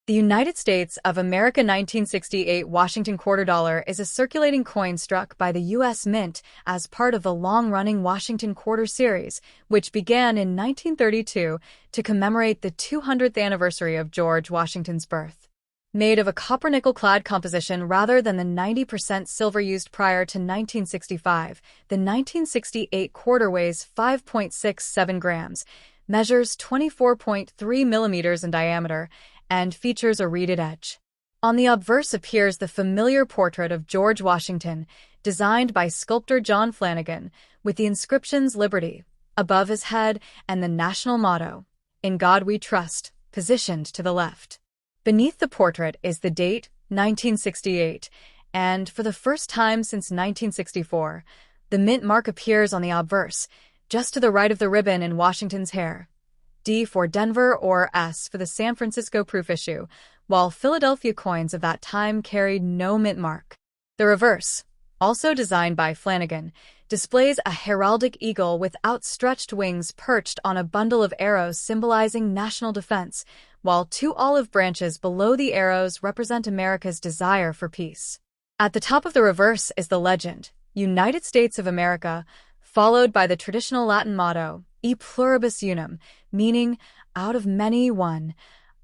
The United States of America 1968 Washington quarter dollar is a circulating coin struck by the U.S. Mint as part of the long-running Washington quarter series, which began in 1932 to commemorate the 200th anniversary of George Washington's birth. Made of a copper-nickel-clad composition rather than the 90% silver used prior to 1965, the 1968 quarter weighs 5.67 grams, measures 24.3 millimeters in diameter, and features a reeded edge. On the obverse appears the familiar portrait of George Washington, designed by sculptor John Flanagan, with the inscriptions Liberty above his head and the national motto, "In God We Trust," positioned to the left. Beneath the portrait is the date, 1968, and for the first time since 1964, the mint mark appears on the obverse, just to the right of the ribbon in Washington's hair. D for Denver or S for the San Francisco proof issue, while Philadelphia coins of that time carried no mint mark. The reverse, also designed by Flanagan, displays a heraldic eagle with outstretched wings perched on a bundle of arrows symbolizing national defense, while two olive branches below the arrows represent America's desire for peace. At the top of the reverse is the legend, United States of America, followed by the traditional Latin motto, E pluribus unum, meaning out of many one,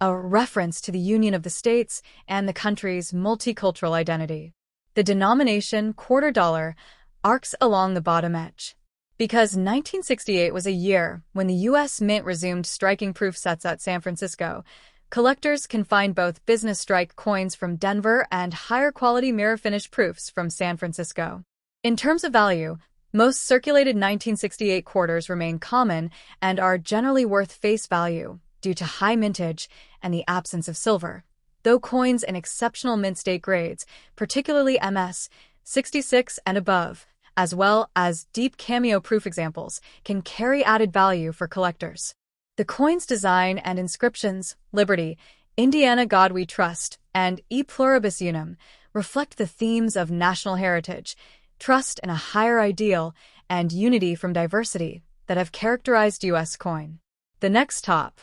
a reference to the union of the states and the country's multicultural identity. The denomination quarter dollar arcs along the bottom edge. Because 1968 was a year when the U.S. Mint resumed striking proof sets at San Francisco, collectors can find both business strike coins from Denver and higher-quality mirror-finish proofs from San Francisco. In terms of value, most circulated 1968 quarters remain common and are generally worth face value due to high mintage and the absence of silver, though coins in exceptional mint state grades, particularly MS, 66 and above, as well as deep cameo proof examples, can carry added value for collectors. The coin's design and inscriptions, Liberty, Indiana God We Trust, and E pluribus unum, reflect the themes of national heritage, trust in a higher ideal, and unity from diversity that have characterized U.S. coin. The next top.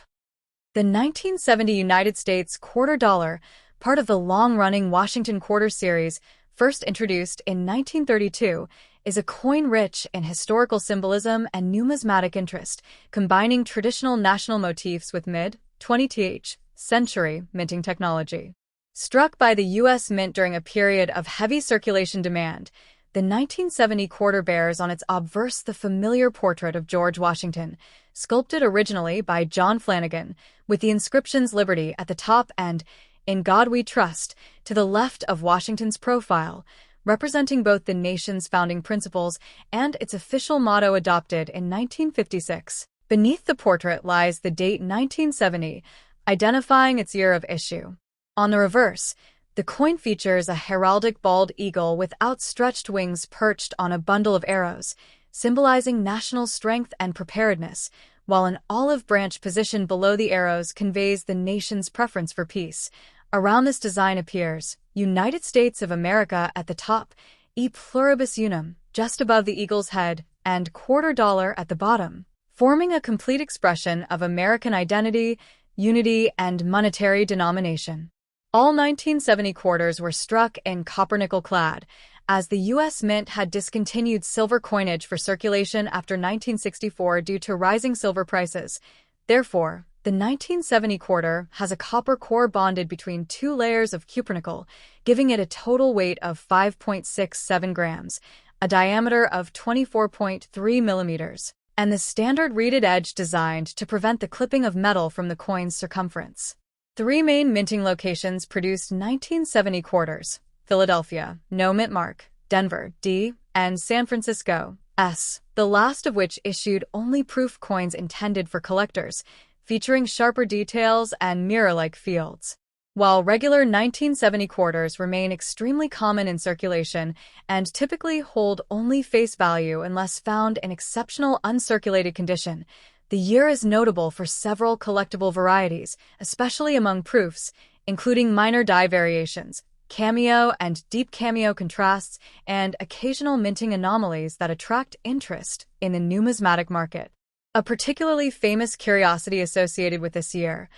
The 1970 United States quarter dollar, part of the long-running Washington quarter series, first introduced in 1932, is a coin rich in historical symbolism and numismatic interest, combining traditional national motifs with mid-20th century minting technology. Struck by the U.S. Mint during a period of heavy circulation demand, the 1970 quarter bears on its obverse the familiar portrait of George Washington, sculpted originally by John Flanagan, with the inscriptions Liberty at the top and In God We Trust to the left of Washington's profile, representing both the nation's founding principles and its official motto adopted in 1956. Beneath the portrait lies the date 1970, identifying its year of issue. On the reverse, the coin features a heraldic bald eagle with outstretched wings perched on a bundle of arrows, symbolizing national strength and preparedness, while an olive branch positioned below the arrows conveys the nation's preference for peace. Around this design appears United States of America at the top, E pluribus unum, just above the eagle's head, and quarter dollar at the bottom, forming a complete expression of American identity, unity, and monetary denomination. All 1970 quarters were struck in copper-nickel clad, as the U.S. Mint had discontinued silver coinage for circulation after 1964 due to rising silver prices. Therefore, the 1970 quarter has a copper core bonded between two layers of cupronickel, giving it a total weight of 5.67 grams, a diameter of 24.3 millimeters, and the standard reeded edge designed to prevent the clipping of metal from the coin's circumference. Three main minting locations produced 1970 quarters: Philadelphia, no mint mark; Denver, D; and San Francisco, S, the last of which issued only proof coins intended for collectors, featuring sharper details and mirror-like fields. While regular 1970 quarters remain extremely common in circulation and typically hold only face value unless found in exceptional uncirculated condition, the year is notable for several collectible varieties, especially among proofs, including minor die variations, cameo and deep cameo contrasts, and occasional minting anomalies that attract interest in the numismatic market. A particularly famous curiosity associated with this year,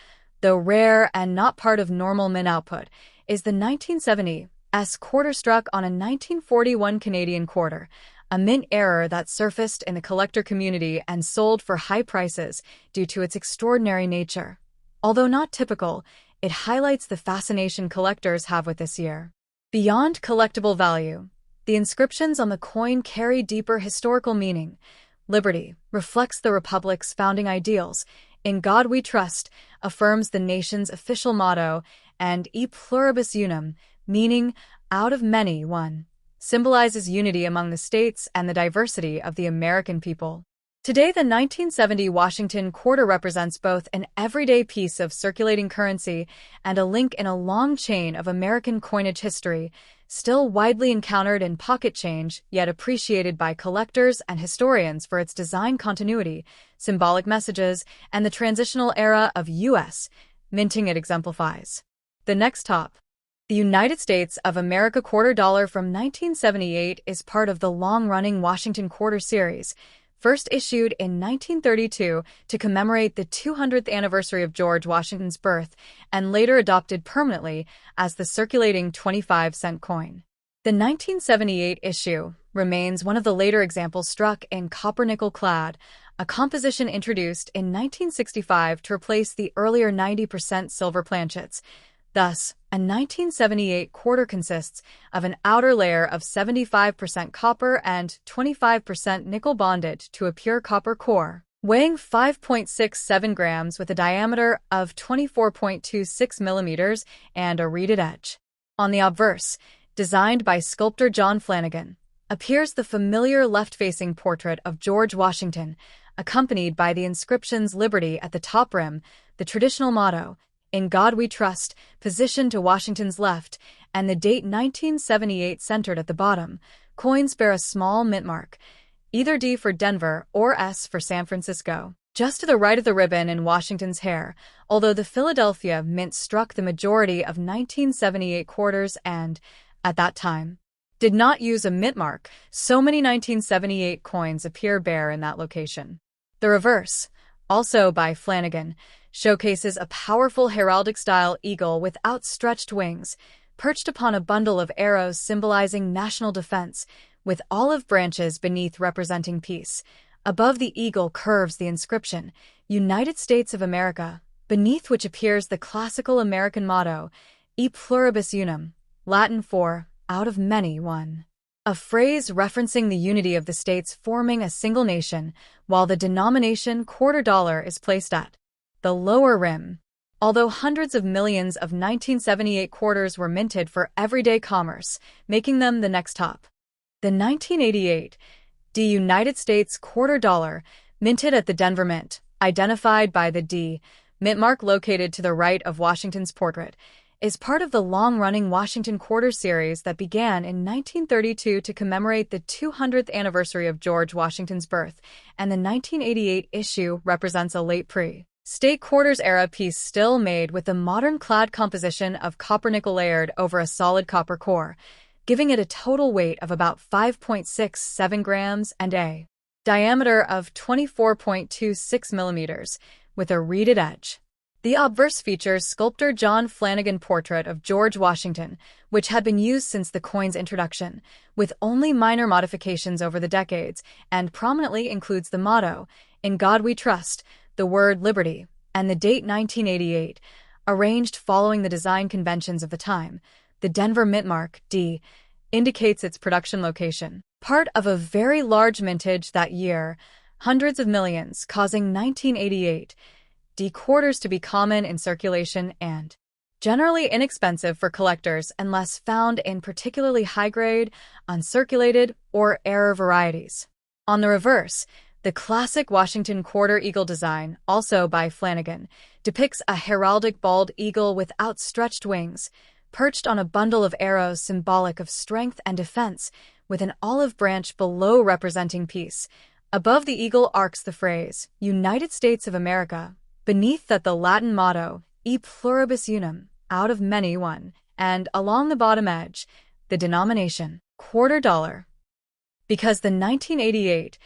though rare and not part of normal mint output, is the 1970 quarter struck on a 1941 Canadian quarter, a mint error that surfaced in the collector community and sold for high prices due to its extraordinary nature. Although not typical, it highlights the fascination collectors have with this year. Beyond collectible value, the inscriptions on the coin carry deeper historical meaning. Liberty reflects the Republic's founding ideals. In God We Trust affirms the nation's official motto, and E pluribus unum, meaning out of many, one, symbolizes unity among the states and the diversity of the American people. Today, the 1970 Washington quarter represents both an everyday piece of circulating currency and a link in a long chain of American coinage history, still widely encountered in pocket change, yet appreciated by collectors and historians for its design continuity, symbolic messages, and the transitional era of U.S. minting it exemplifies. The next top. The United States of America quarter dollar from 1978 is part of the long-running Washington quarter series, first issued in 1932 to commemorate the 200th anniversary of George Washington's birth, and later adopted permanently as the circulating 25-cent coin. The 1978 issue remains one of the later examples struck in copper-nickel clad, a composition introduced in 1965 to replace the earlier 90% silver planchets. Thus, a 1978 quarter consists of an outer layer of 75% copper and 25% nickel bonded to a pure copper core, weighing 5.67 grams with a diameter of 24.26 millimeters and a reeded edge. On the obverse, designed by sculptor John Flanagan, appears the familiar left-facing portrait of George Washington, accompanied by the inscriptions Liberty at the top rim, the traditional motto, In God We Trust, positioned to Washington's left, and the date 1978 centered at the bottom. Coins bear a small mint mark, either D for Denver or S for San Francisco, just to the right of the ribbon in Washington's hair, although the Philadelphia Mint struck the majority of 1978 quarters and, at that time, did not use a mint mark. So many 1978 coins appear bare in that location. The reverse, also by Flanagan, showcases a powerful heraldic-style eagle with outstretched wings, perched upon a bundle of arrows symbolizing national defense, with olive branches beneath representing peace. Above the eagle curves the inscription, United States of America, beneath which appears the classical American motto, E pluribus unum, Latin for, out of many, one. A phrase referencing the unity of the states forming a single nation, while the denomination quarter dollar is placed at the lower rim. Although hundreds of millions of 1978 quarters were minted for everyday commerce, making them the next top. The 1988 D United States quarter dollar, minted at the Denver Mint, identified by the D mint mark located to the right of Washington's portrait, is part of the long-running Washington quarter series that began in 1932 to commemorate the 200th anniversary of George Washington's birth, and the 1988 issue represents a late pre-state quarters era piece still made with the modern clad composition of copper-nickel layered over a solid copper core, giving it a total weight of about 5.67 grams and a diameter of 24.26 millimeters, with a reeded edge. The obverse features sculptor John Flanagan portrait of George Washington, which had been used since the coin's introduction, with only minor modifications over the decades, and prominently includes the motto, In God We Trust, the word Liberty, and the date 1988, arranged following the design conventions of the time. The Denver mint mark, D, indicates its production location. Part of a very large mintage that year, hundreds of millions, causing 1988 D quarters to be common in circulation and generally inexpensive for collectors unless found in particularly high-grade, uncirculated, or error varieties. On the reverse, the classic Washington quarter eagle design, also by Flanagan, depicts a heraldic bald eagle with outstretched wings, perched on a bundle of arrows symbolic of strength and defense, with an olive branch below representing peace. Above the eagle arcs the phrase, United States of America, beneath that the Latin motto, E pluribus unum, out of many, one, and along the bottom edge, the denomination, quarter dollar. Because the 1988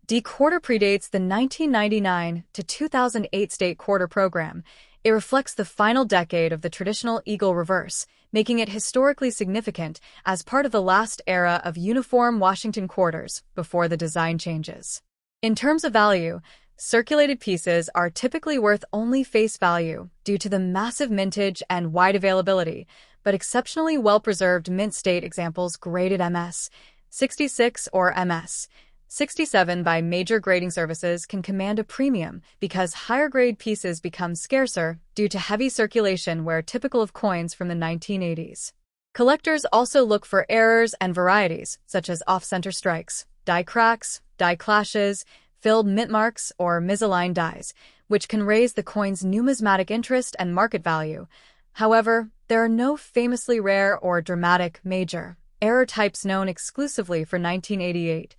D quarter predates the 1999 to 2008 state quarter program, It reflects the final decade of the traditional eagle reverse, making it historically significant as part of the last era of uniform Washington quarters before the design changes. In terms of value, circulated pieces are typically worth only face value due to the massive mintage and wide availability, but exceptionally well-preserved mint state examples graded MS 66 or MS 67 by major grading services can command a premium because higher-grade pieces become scarcer due to heavy circulation where typical of coins from the 1980s. Collectors also look for errors and varieties, such as off-center strikes, die cracks, die clashes, filled mint marks, or misaligned dies, which can raise the coin's numismatic interest and market value. However, there are no famously rare or dramatic major error types known exclusively for 1988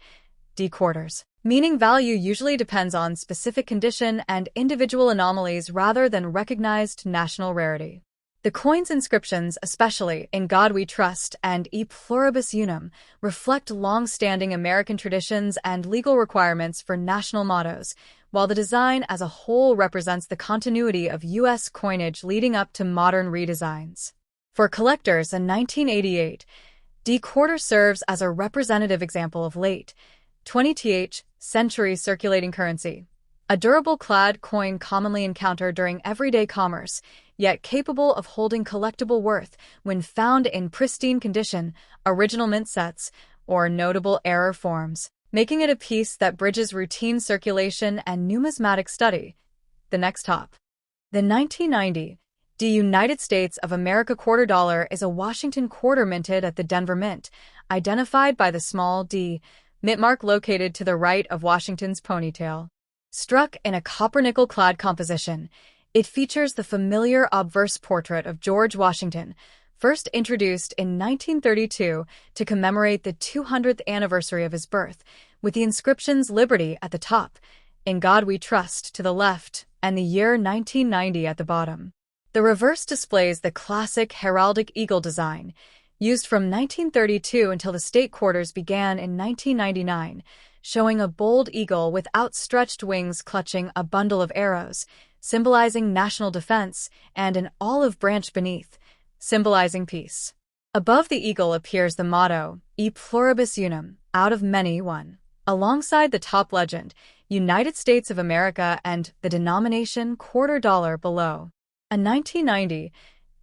D quarters, meaning value usually depends on specific condition and individual anomalies rather than recognized national rarity. The coin's inscriptions, especially "In God We Trust" and "E Pluribus Unum," reflect long-standing American traditions and legal requirements for national mottos, while the design as a whole represents the continuity of U.S. coinage leading up to modern redesigns. For collectors, a 1988 D quarter serves as a representative example of late 20th century circulating currency, a durable clad coin commonly encountered during everyday commerce, yet capable of holding collectible worth when found in pristine condition, original mint sets, or notable error forms, making it a piece that bridges routine circulation and numismatic study. The next top. The 1990 D United States of America quarter dollar is a Washington quarter minted at the Denver Mint, identified by the small d mint mark located to the right of Washington's ponytail. Struck in a copper-nickel-clad composition, it features the familiar obverse portrait of George Washington, first introduced in 1932 to commemorate the 200th anniversary of his birth, with the inscriptions Liberty at the top, In God We Trust to the left, and the year 1990 at the bottom. The reverse displays the classic heraldic eagle design, used from 1932 until the state quarters began in 1999, showing a bold eagle with outstretched wings clutching a bundle of arrows, symbolizing national defense, and an olive branch beneath, symbolizing peace. Above the eagle appears the motto, E Pluribus Unum, out of many one, alongside the top legend, United States of America, and the denomination quarter dollar below. A 1990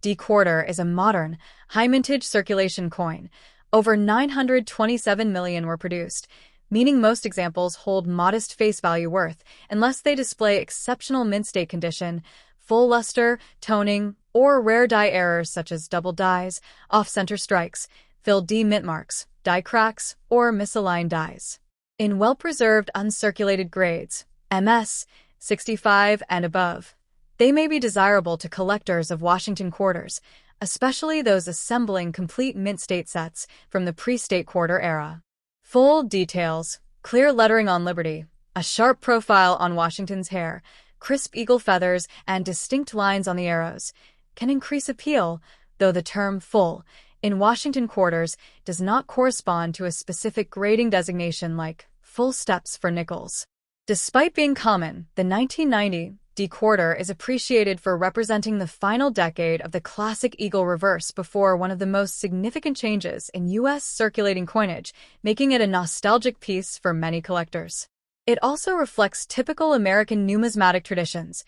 D quarter is a modern, high-mintage circulation coin. Over 927 million were produced, meaning most examples hold modest face value worth unless they display exceptional mint state condition, full luster, toning, or rare die errors such as double dies, off-center strikes, filled D mint marks, die cracks, or misaligned dies. In well-preserved uncirculated grades, MS 65 and above, they may be desirable to collectors of Washington quarters, especially those assembling complete mint state sets from the pre-state quarter era. Full details, clear lettering on Liberty, a sharp profile on Washington's hair, crisp eagle feathers, and distinct lines on the arrows can increase appeal, though the term full in Washington quarters does not correspond to a specific grading designation like full steps for nickels. Despite being common, the 1990 D quarter is appreciated for representing the final decade of the classic eagle reverse before one of the most significant changes in U.S. circulating coinage, making it a nostalgic piece for many collectors. It also reflects typical American numismatic traditions,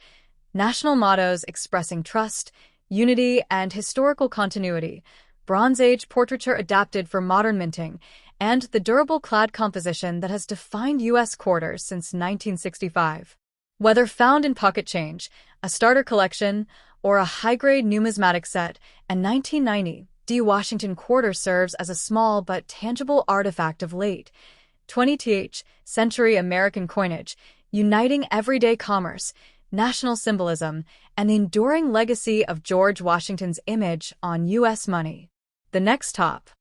national mottos expressing trust, unity, and historical continuity, Bronze Age portraiture adapted for modern minting, and the durable clad composition that has defined U.S. quarters since 1965. Whether found in pocket change, a starter collection, or a high-grade numismatic set, a 1990 D Washington quarter serves as a small but tangible artifact of late 20th century American coinage, uniting everyday commerce, national symbolism, and the enduring legacy of George Washington's image on U.S. money. The next top.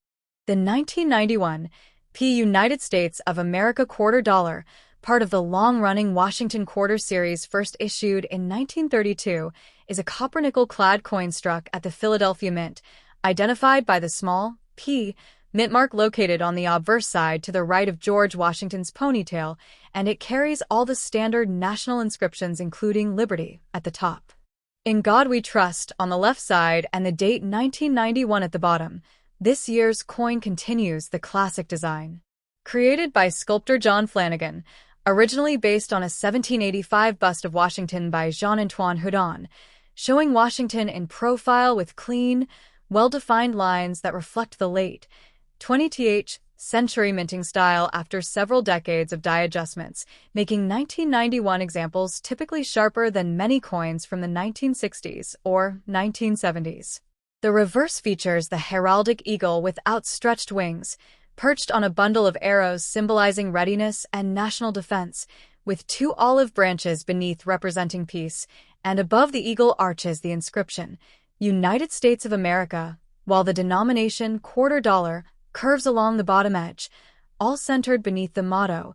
The 1991 P United States of America quarter dollar, part of the long-running Washington quarter series first issued in 1932, is a copper-nickel-clad coin struck at the Philadelphia Mint, identified by the small P mint mark located on the obverse side to the right of George Washington's ponytail, and it carries all the standard national inscriptions including Liberty at the top. "In God We Trust" on the left side and the date 1991 at the bottom. This year's coin continues the classic design. Created by sculptor John Flanagan, originally based on a 1785 bust of Washington by Jean-Antoine Houdon, showing Washington in profile with clean, well-defined lines that reflect the late 20th century minting style after several decades of die adjustments, making 1991 examples typically sharper than many coins from the 1960s or 1970s. The reverse features the heraldic eagle with outstretched wings, perched on a bundle of arrows symbolizing readiness and national defense, with two olive branches beneath representing peace, and above the eagle arches the inscription, United States of America, while the denomination $quarter curves along the bottom edge, all centered beneath the motto,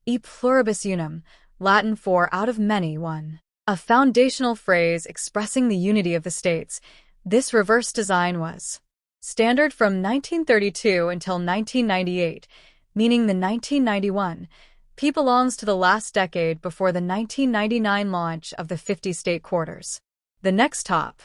E pluribus unum, Latin for out of many one, a foundational phrase expressing the unity of the states. This reverse design was standard from 1932 until 1998, meaning the 1991 P belongs to the last decade before the 1999 launch of the 50-state quarters. The next top.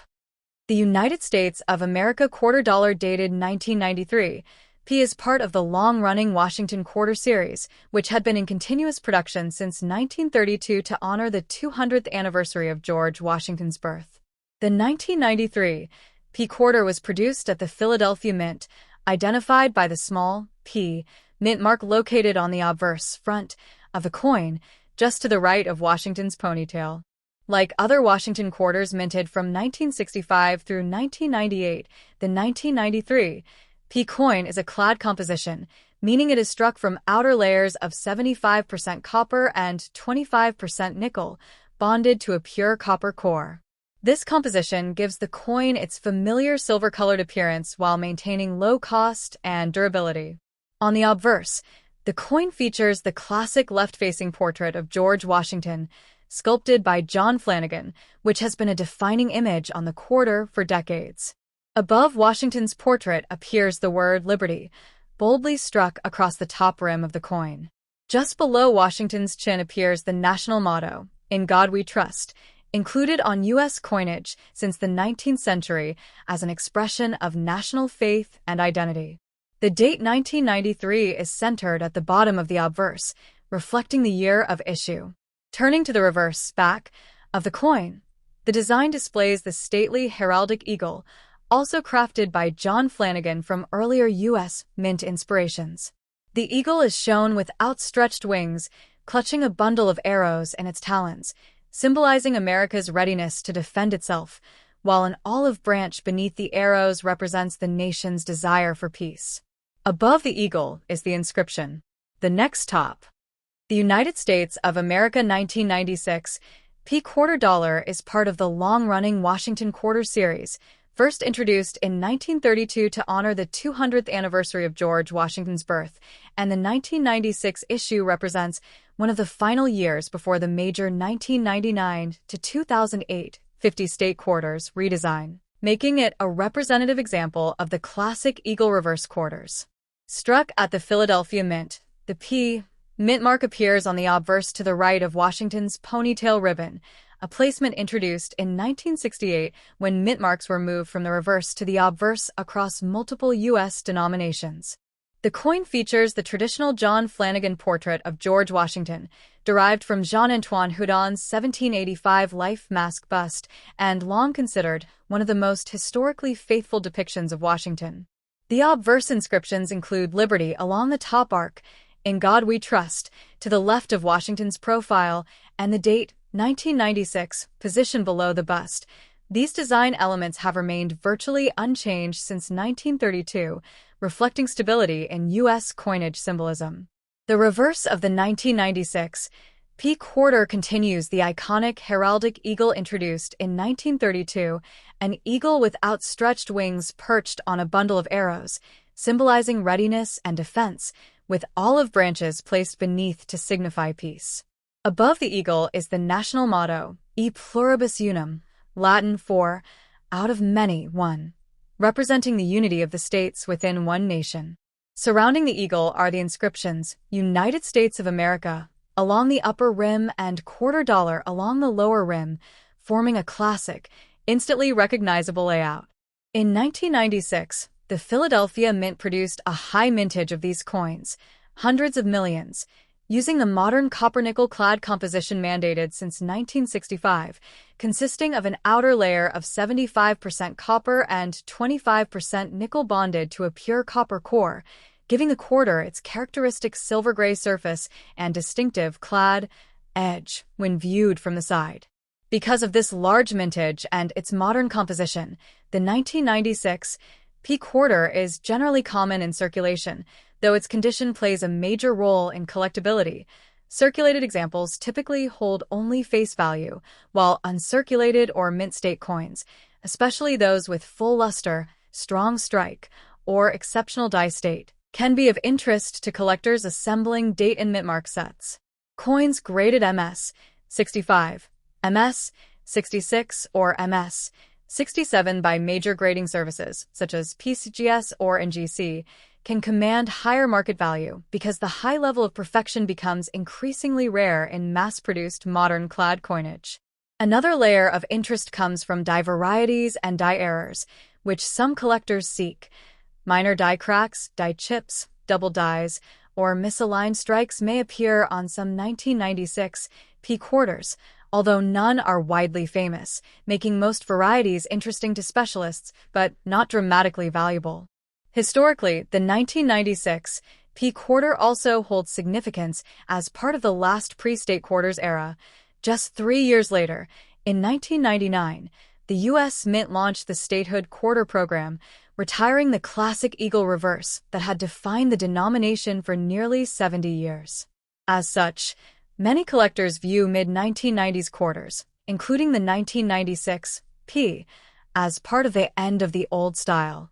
The United States of America $quarter dated 1993. P is part of the long-running Washington Quarter series, which had been in continuous production since 1932 to honor the 200th anniversary of George Washington's birth. The 1993 P quarter was produced at the Philadelphia Mint, identified by the small P mint mark located on the obverse front of the coin, just to the right of Washington's ponytail. Like other Washington quarters minted from 1965 through 1998, the 1993 P coin is a clad composition, meaning it is struck from outer layers of 75% copper and 25% nickel, bonded to a pure copper core. This composition gives the coin its familiar silver-colored appearance while maintaining low cost and durability. On the obverse, the coin features the classic left-facing portrait of George Washington, sculpted by John Flanagan, which has been a defining image on the quarter for decades. Above Washington's portrait appears the word Liberty, boldly struck across the top rim of the coin. Just below Washington's chin appears the national motto, In God We Trust, included on U.S. coinage since the 19th century as an expression of national faith and identity. The date 1993 is centered at the bottom of the obverse, reflecting the year of issue. Turning to the reverse back of the coin, the design displays the stately heraldic eagle, also crafted by John Flanagan from earlier U.S. Mint inspirations. The eagle is shown with outstretched wings, clutching a bundle of arrows in its talons, symbolizing America's readiness to defend itself, while an olive branch beneath the arrows represents the nation's desire for peace. Above the eagle is the inscription, The Next Top. The United States of America 1996 P $quarter is part of the long-running Washington Quarter series, first introduced in 1932 to honor the 200th anniversary of George Washington's birth, and the 1996 issue represents one of the final years before the major 1999 to 2008 50-state quarters redesign, making it a representative example of the classic eagle reverse quarters. Struck at the Philadelphia Mint, the P mint mark appears on the obverse to the right of Washington's ponytail ribbon, a placement introduced in 1968 when mint marks were moved from the reverse to the obverse across multiple U.S. denominations. The coin features the traditional John Flanagan portrait of George Washington, derived from Jean-Antoine Houdon's 1785 life mask bust, and long considered one of the most historically faithful depictions of Washington. The obverse inscriptions include Liberty along the top arc, In God We Trust, to the left of Washington's profile, and the date, 1996, positioned below the bust. These design elements have remained virtually unchanged since 1932, reflecting stability in U.S. coinage symbolism. The reverse of the 1996 P quarter continues the iconic heraldic eagle introduced in 1932, an eagle with outstretched wings perched on a bundle of arrows, symbolizing readiness and defense, with olive branches placed beneath to signify peace. Above the eagle is the national motto, E pluribus unum, Latin for out of many one, representing the unity of the states within one nation. Surrounding the eagle are the inscriptions, United States of America, along the upper rim and $quarter along the lower rim, forming a classic, instantly recognizable layout. In 1996, the Philadelphia Mint produced a high mintage of these coins, hundreds of millions, using the modern copper-nickel-clad composition mandated since 1965, consisting of an outer layer of 75% copper and 25% nickel bonded to a pure copper core, giving the quarter its characteristic silver-gray surface and distinctive clad edge when viewed from the side. Because of this large mintage and its modern composition, the 1996 P quarter is generally common in circulation, though its condition plays a major role in collectability. Circulated examples typically hold only face value, while uncirculated or mint-state coins, especially those with full luster, strong strike, or exceptional die state, can be of interest to collectors assembling date and mint mark sets. Coins graded MS 65, MS 66, or MS 67 by major grading services, such as PCGS or NGC, can command higher market value because the high level of perfection becomes increasingly rare in mass-produced modern clad coinage. Another layer of interest comes from die varieties and die errors, which some collectors seek. Minor die cracks, die chips, double dies, or misaligned strikes may appear on some 1996 P quarters, although none are widely famous, making most varieties interesting to specialists but not dramatically valuable. Historically, the 1996 P quarter also holds significance as part of the last pre-state quarters era. Just 3 years later, in 1999, the U.S. Mint launched the statehood quarter program, retiring the classic eagle reverse that had defined the denomination for nearly 70 years. As such, many collectors view mid-1990s quarters, including the 1996 P, as part of the end of the old style.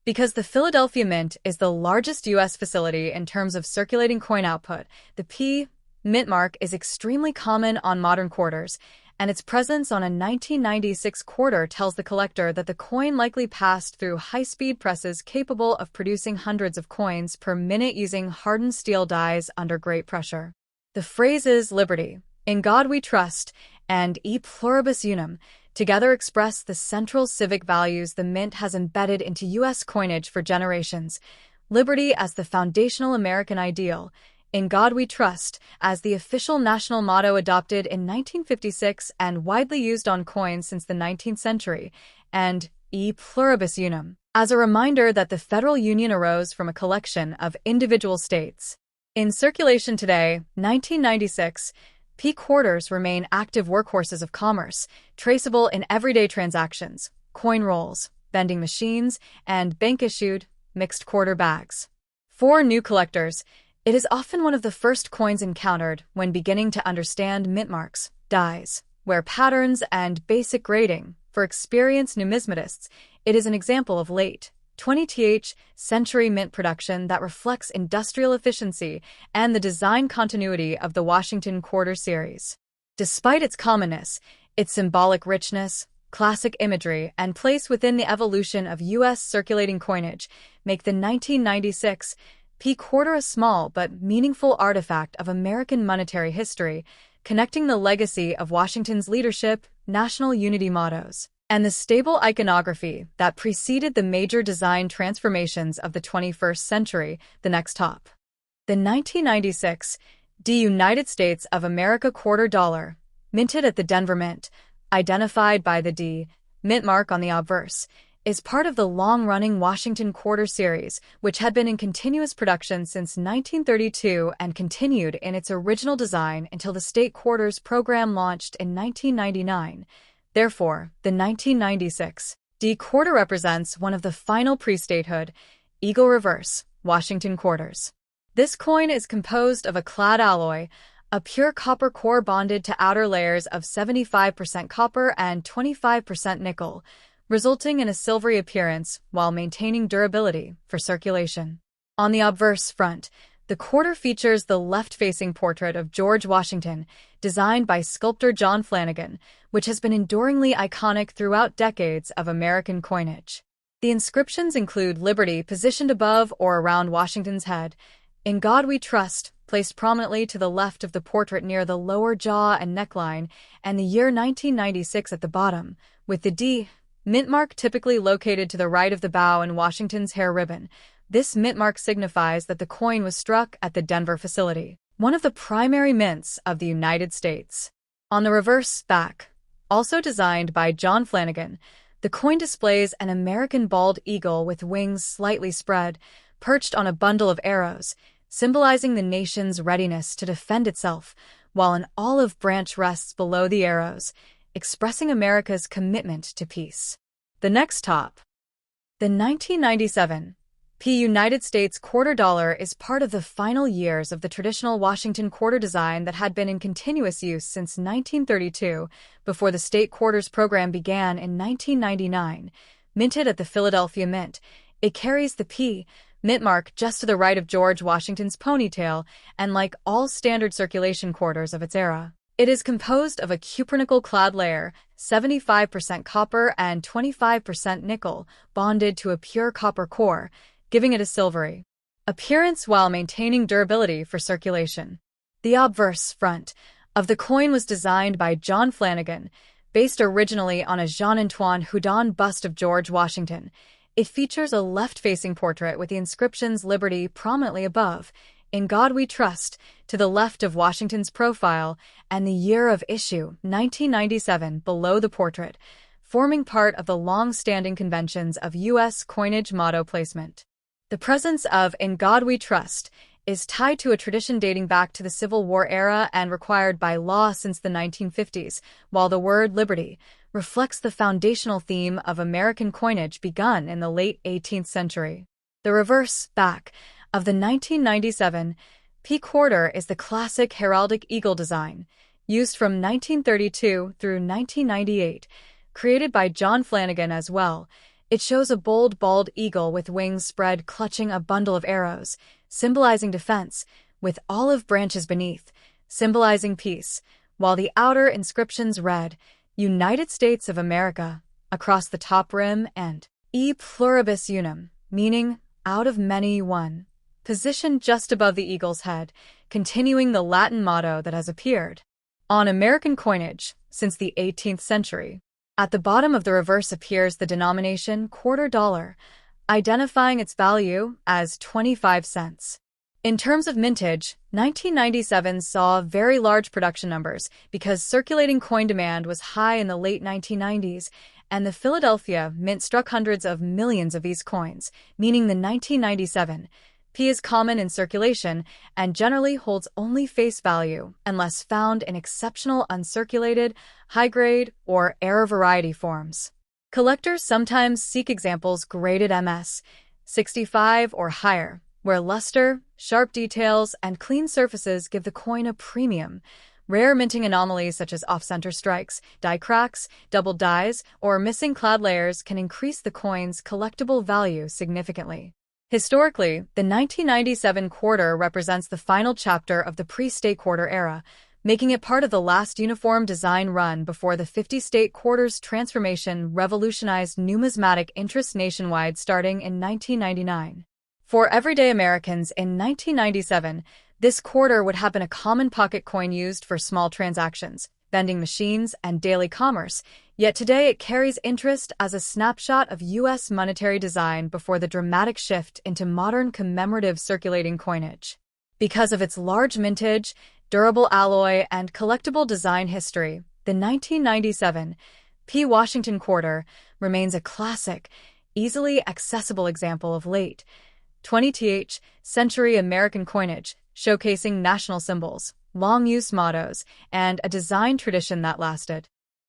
Because the Philadelphia Mint is the largest U.S. facility in terms of circulating coin output, the P mint mark is extremely common on modern quarters, and its presence on a 1996 quarter tells the collector that the coin likely passed through high-speed presses capable of producing hundreds of coins per minute using hardened steel dies under great pressure. The phrases "Liberty," "In God We Trust," and "E Pluribus Unum" together express the central civic values the Mint has embedded into U.S. coinage for generations. Liberty as the foundational American ideal, "In God We Trust" as the official national motto adopted in 1956 and widely used on coins since the 19th century, and "E Pluribus Unum" as a reminder that the federal union arose from a collection of individual states. In circulation today, 1996 P quarters remain active workhorses of commerce, traceable in everyday transactions, coin rolls, vending machines, and bank-issued mixed quarter bags. For new collectors, it is often one of the first coins encountered when beginning to understand mint marks, dies, wear patterns, and basic grading. For experienced numismatists, it is an example of late 20th century mint production that reflects industrial efficiency and the design continuity of the Washington Quarter series. Despite its commonness, its symbolic richness, classic imagery, and place within the evolution of U.S. circulating coinage make the 1996 P quarter a small but meaningful artifact of American monetary history, connecting the legacy of Washington's leadership, national unity mottos, and the stable iconography that preceded the major design transformations of the 21st century. The next top. The 1996 D United States of America quarter dollar, minted at the Denver Mint, identified by the D mint mark on the obverse, is part of the long-running Washington Quarter series, which had been in continuous production since 1932 and continued in its original design until the state quarters program launched in 1999. Therefore, the 1996 D quarter represents one of the final pre-statehood, eagle reverse, Washington quarters. This coin is composed of a clad alloy, a pure copper core bonded to outer layers of 75% copper and 25% nickel, resulting in a silvery appearance while maintaining durability for circulation. On the obverse front, the quarter features the left-facing portrait of George Washington, designed by sculptor John Flanagan, which has been enduringly iconic throughout decades of American coinage. The inscriptions include Liberty positioned above or around Washington's head, "In God We Trust," placed prominently to the left of the portrait near the lower jaw and neckline, and the year 1996 at the bottom, with the D mint mark typically located to the right of the bow and Washington's hair ribbon. This mint mark signifies that the coin was struck at the Denver facility, one of the primary mints of the United States. On the reverse back, also designed by John Flanagan, the coin displays an American bald eagle with wings slightly spread, perched on a bundle of arrows, symbolizing the nation's readiness to defend itself, while an olive branch rests below the arrows, expressing America's commitment to peace. The next top. The 1997 United States quarter dollar is part of the final years of the traditional Washington quarter design that had been in continuous use since 1932, before the state quarters program began in 1999. Minted at the Philadelphia Mint, it carries the P mint mark just to the right of George Washington's ponytail, and like all standard circulation quarters of its era, it is composed of a cupronickel-clad layer, 75% copper and 25% nickel, bonded to a pure copper core, giving it a silvery appearance while maintaining durability for circulation. The obverse front of the coin was designed by John Flanagan, based originally on a Jean-Antoine Houdon bust of George Washington. It features a left-facing portrait with the inscriptions Liberty prominently above, In God We Trust, to the left of Washington's profile, and the year of issue, 1997, below the portrait, forming part of the long-standing conventions of U.S. coinage motto placement. The presence of In God We Trust is tied to a tradition dating back to the Civil War era and required by law since the 1950s, while the word liberty reflects the foundational theme of American coinage begun in the late 18th century. The reverse back of the 1997 P quarter is the classic heraldic eagle design, used from 1932 through 1998, created by John Flanagan as well. It shows a bold bald eagle with wings spread clutching a bundle of arrows, symbolizing defense, with olive branches beneath, symbolizing peace, while the outer inscriptions read, United States of America, across the top rim, and E pluribus unum, meaning out of many one, positioned just above the eagle's head, continuing the Latin motto that has appeared on American coinage since the 18th century. At the bottom of the reverse appears the denomination quarter dollar, identifying its value as 25 cents. In terms of mintage, 1997 saw very large production numbers because circulating coin demand was high in the late 1990s, and the Philadelphia Mint struck hundreds of millions of these coins, meaning the 1997 P is common in circulation and generally holds only face value unless found in exceptional uncirculated, high-grade, or error variety forms. Collectors sometimes seek examples graded MS 65 or higher, where luster, sharp details, and clean surfaces give the coin a premium. Rare minting anomalies such as off-center strikes, die cracks, double dies, or missing clad layers can increase the coin's collectible value significantly. Historically, the 1997 quarter represents the final chapter of the pre-state quarter era, making it part of the last uniform design run before the 50-state quarters transformation revolutionized numismatic interest nationwide starting in 1999. For everyday Americans in 1997, this quarter would have been a common pocket coin used for small transactions, vending machines, and daily commerce, yet today it carries interest as a snapshot of U.S. monetary design before the dramatic shift into modern commemorative circulating coinage. Because of its large mintage, durable alloy, and collectible design history, the 1997 P. Washington quarter remains a classic, easily accessible example of late 20th century American coinage, showcasing national symbols, long-use mottos, and a design tradition that lasted.